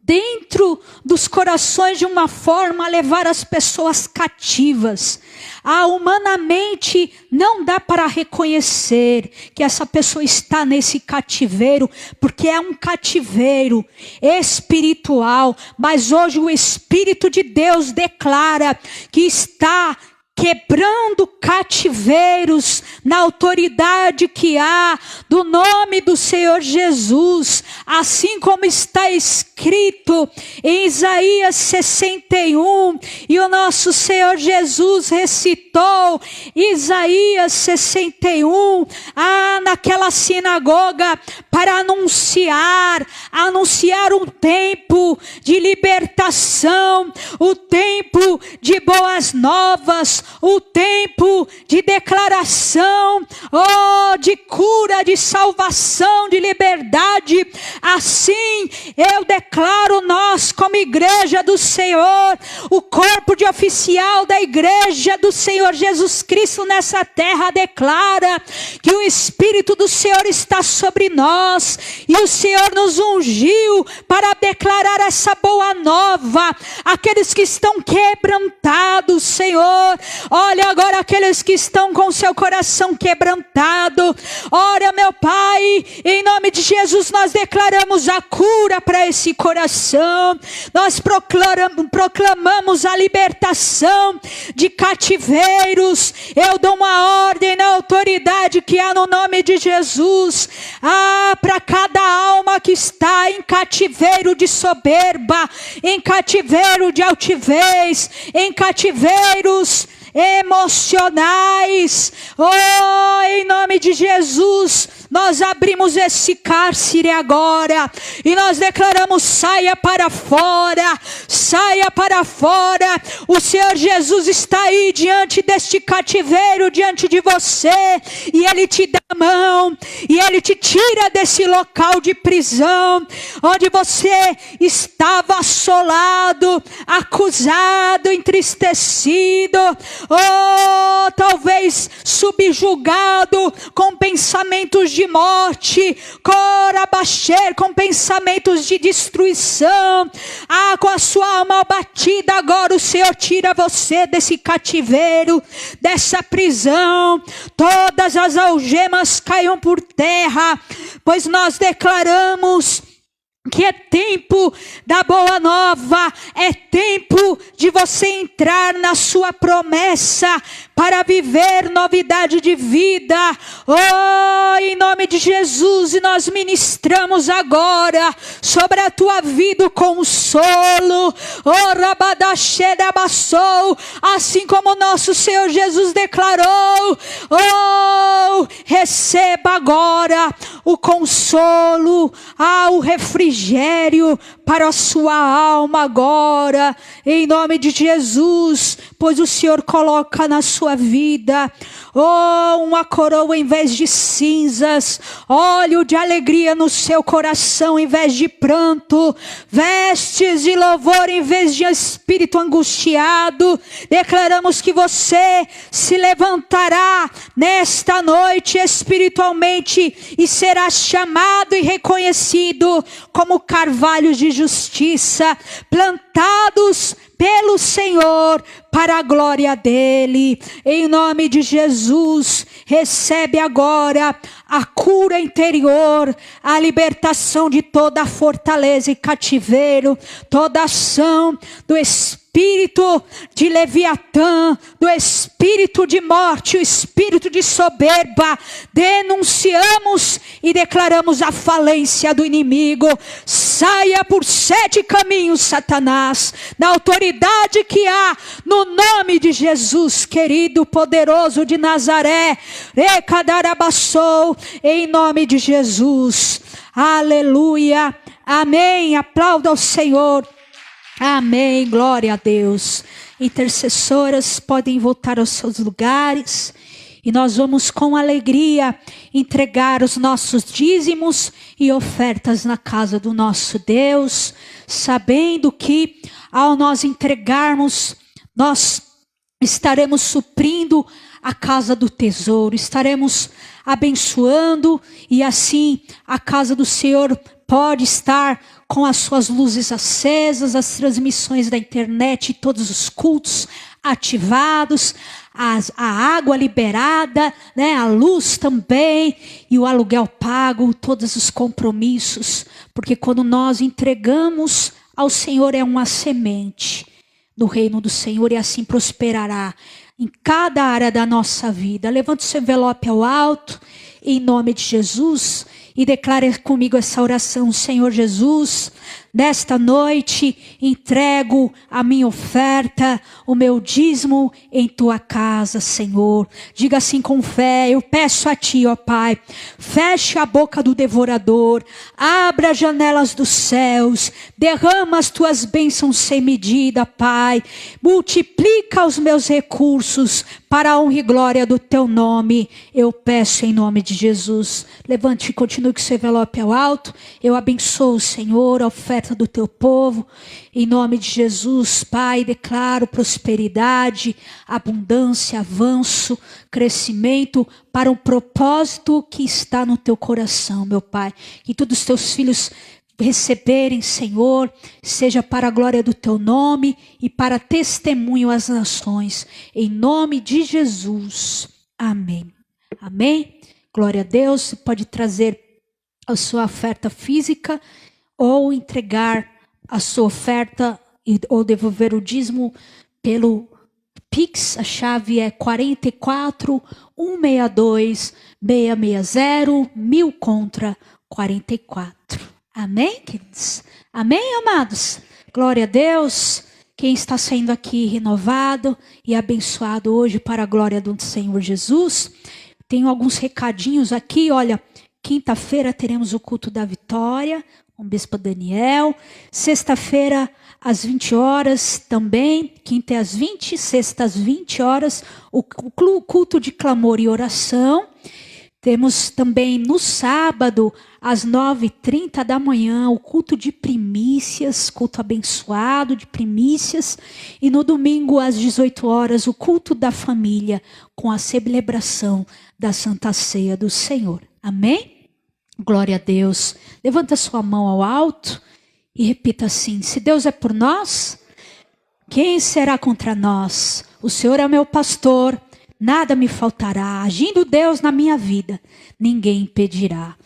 dentro dos corações de uma forma a levar as pessoas cativas. Humanamente não dá para reconhecer que essa pessoa está nesse cativeiro, porque é um cativeiro espiritual. Mas hoje o Espírito de Deus declara que está quebrando cativeiros na autoridade que há do nome do Senhor Jesus, assim como está escrito em Isaías 61, e o nosso Senhor Jesus recitou Isaías 61, naquela sinagoga, para anunciar um tempo de libertação, o tempo de boas novas, o tempo de declaração, de cura, de salvação, de liberdade. Assim eu declaro, nós como igreja do Senhor, o corpo de oficial da igreja do Senhor Jesus Cristo nessa terra, declara que o Espírito do Senhor está sobre nós, e o Senhor nos ungiu para declarar essa boa nova. Aqueles que estão quebrantados, Senhor, olha agora aqueles que estão com seu coração quebrantado. Ora, meu Pai, em nome de Jesus nós declaramos a cura para esse coração. Nós proclamamos a libertação de cativeiros. Eu dou uma ordem na autoridade que há no nome de Jesus. Para cada alma que está em cativeiro de soberba, em cativeiro de altivez, em cativeiros emocionais, em nome de Jesus, nós abrimos esse cárcere agora, e nós declaramos: saia para fora, saia para fora. O Senhor Jesus está aí diante deste cativeiro, diante de você, e Ele te dá a mão, e Ele te tira desse local de prisão, onde você estava assolado, acusado, entristecido, talvez subjugado com pensamentos de morte, corabaxer, com pensamentos de destruição, com a sua alma abatida. Agora o Senhor tira você desse cativeiro, dessa prisão. Todas as algemas caiam por terra, pois nós declaramos que é tempo da boa nova, é tempo de você entrar na sua promessa para viver novidade de vida. Em nome de Jesus, e nós ministramos agora sobre a tua vida o consolo. Assim como nosso Senhor Jesus declarou, receba agora o consolo, o refrigério para a sua alma agora, em nome de Jesus, pois o Senhor coloca na sua vida, uma coroa em vez de cinzas, óleo de alegria no seu coração em vez de pranto, vestes de louvor em vez de espírito angustiado. Declaramos que você se levantará nesta noite espiritualmente e será chamado e reconhecido como carvalhos de justiça, plantados pelo Senhor para a glória dele. Em nome de Jesus, recebe agora a cura interior, a libertação de toda a fortaleza e cativeiro, toda ação do espírito de Leviatã, do espírito de morte, o espírito de soberba. Denunciamos e declaramos a falência do inimigo. Saia por 7 caminhos, Satanás, na autoridade que há no nome de Jesus, querido, poderoso de Nazaré. Em nome de Jesus. Aleluia. Amém. Aplauda ao Senhor. Amém. Glória a Deus. Intercessoras podem voltar aos seus lugares. E nós vamos com alegria entregar os nossos dízimos e ofertas na casa do nosso Deus, sabendo que ao nós entregarmos, nós estaremos suprindo a casa do tesouro, estaremos abençoando, e assim a casa do Senhor pode estar com as suas luzes acesas, as transmissões da internet, todos os cultos ativados, a água liberada, né, a luz também, e o aluguel pago, todos os compromissos, porque quando nós entregamos ao Senhor é uma semente do reino do Senhor, e assim prosperará em cada área da nossa vida. Levante o seu envelope ao alto, em nome de Jesus, e declare comigo essa oração. Senhor Jesus, nesta noite entrego a minha oferta, o meu dízimo em tua casa, Senhor. Diga assim com fé: eu peço a ti, ó Pai, feche a boca do devorador, abra as janelas dos céus, derrama as tuas bênçãos sem medida, Pai. Multiplica os meus recursos para a honra e glória do teu nome. Eu peço em nome de Jesus. Levante e continue com seu envelope ao alto. Eu abençoo, Senhor, a oferta do teu povo. Em nome de Jesus, Pai, declaro prosperidade, abundância, avanço, crescimento para um propósito que está no teu coração, meu Pai. Que todos os teus filhos receberem, Senhor, seja para a glória do teu nome e para testemunho às nações. Em nome de Jesus. Amém. Amém. Glória a Deus. Você pode trazer a sua oferta física ou entregar a sua oferta ou devolver o dízimo pelo Pix. A chave é 44 162 660 1000 contra 44. Amém, queridos? Amém, amados? Glória a Deus. Quem está sendo aqui renovado e abençoado hoje para a glória do Senhor Jesus. Tenho alguns recadinhos aqui. Olha, quinta-feira teremos o culto da vitória com o Bispo Daniel. Sexta-feira às 20 horas também. Quinta é às 20, sexta às 20 horas. O culto de clamor e oração. Temos também no sábado, às 9h30 da manhã, o culto de primícias, culto abençoado de primícias. E no domingo, às 18 horas, o culto da família, com a celebração da Santa Ceia do Senhor. Amém? Glória a Deus. Levanta sua mão ao alto e repita assim: se Deus é por nós, quem será contra nós? O Senhor é meu pastor, nada me faltará. Agindo Deus na minha vida, ninguém impedirá.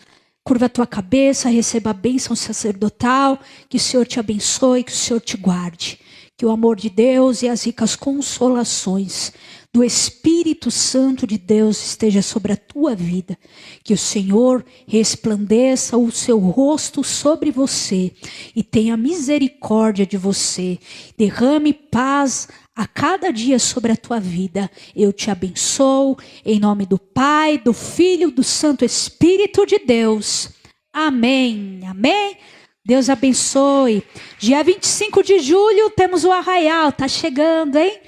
Curva a tua cabeça, receba a bênção sacerdotal. Que o Senhor te abençoe, que o Senhor te guarde. Que o amor de Deus e as ricas consolações do Espírito Santo de Deus esteja sobre a tua vida. Que o Senhor resplandeça o seu rosto sobre você e tenha misericórdia de você. Derrame paz a cada dia sobre a tua vida. Eu te abençoo em nome do Pai, do Filho, do Santo Espírito de Deus. Amém. Amém. Deus abençoe. Dia 25 de julho temos o Arraial. Tá chegando, hein?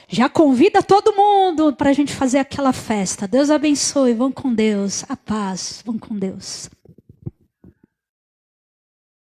Já convida todo mundo para a gente fazer aquela festa. Deus abençoe. Vão com Deus. A paz. Vão com Deus.